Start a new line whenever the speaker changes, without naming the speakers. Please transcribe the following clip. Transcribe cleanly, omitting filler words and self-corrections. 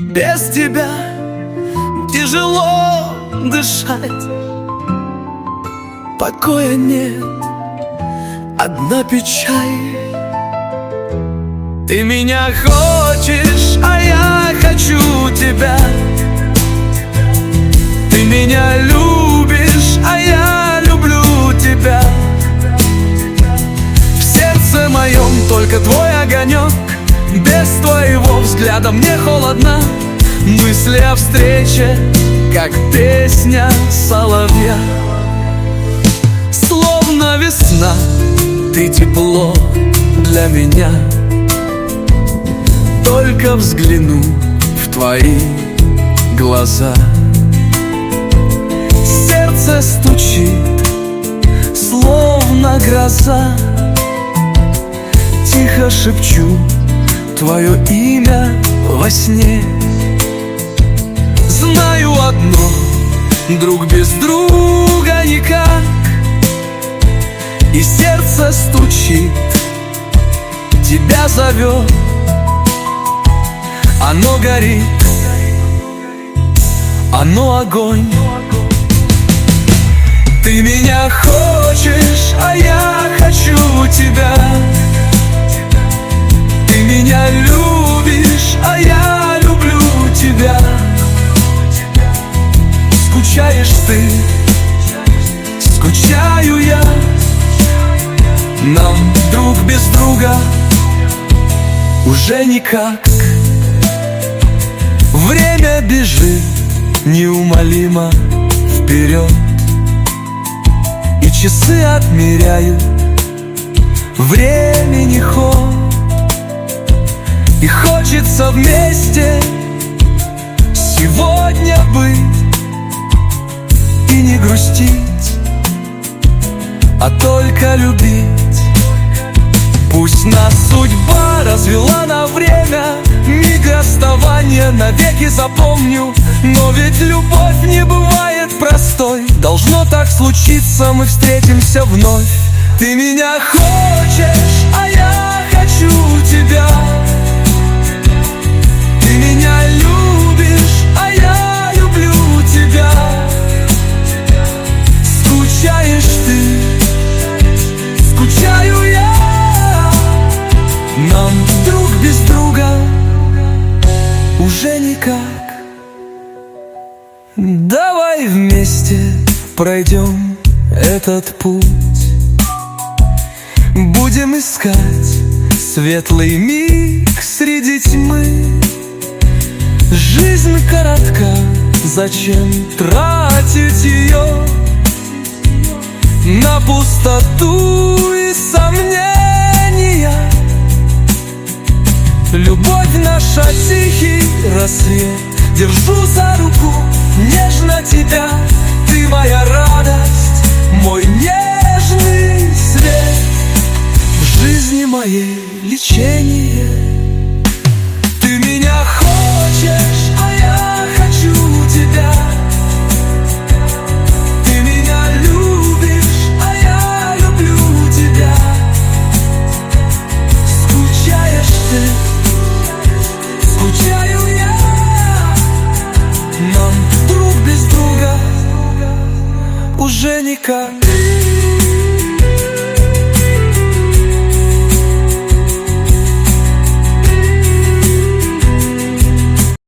Без тебя тяжело дышать, покоя нет, одна печаль. Ты меня хочешь, а я хочу тебя. Ты меня любишь, а я люблю тебя. В сердце моем только твой огонек. Без твоего взгляда мне холодно. Мысли о встрече, как песня соловья. Словно весна, ты тепло для меня. Только взгляну в твои глаза, сердце стучит, словно гроза. Тихо шепчу твое имя во сне. Знаю одно, друг без друга никак. И сердце стучит, тебя зовет. Оно горит, оно огонь. Ты меня хочешь, а я хочу тебя. Ты меня любишь, а я люблю тебя. Скучаешь ты, скучаю я. Нам друг без друга уже никак. Время бежит неумолимо вперед, и часы отмеряют времени ход. И хочется вместе сегодня быть и не грустить, а только любить. Пусть нас судьба развела на время, миг расставания навеки запомню. Но ведь любовь не бывает простой. Должно так случиться, мы встретимся вновь. Ты меня хочешь, а я хочу тебя. Ты меня любишь, а я люблю тебя. Скучаешь ты, скучаю я. Нам друг без друга уже никак. Давай вместе пройдем этот путь. Будем искать светлый миг среди тьмы. Жизнь коротка, зачем тратить ее на пустоту и сомнения? Любовь наша тихий рассвет. Держу за руку нежно тебя. Ты моя радость, мой нежный свет. В жизни моей лечение. Ты меня хочешь, а я хочу тебя. Ты меня любишь, а я люблю тебя. Скучаешь ты, скучаю я. Нам друг без друга уже никак.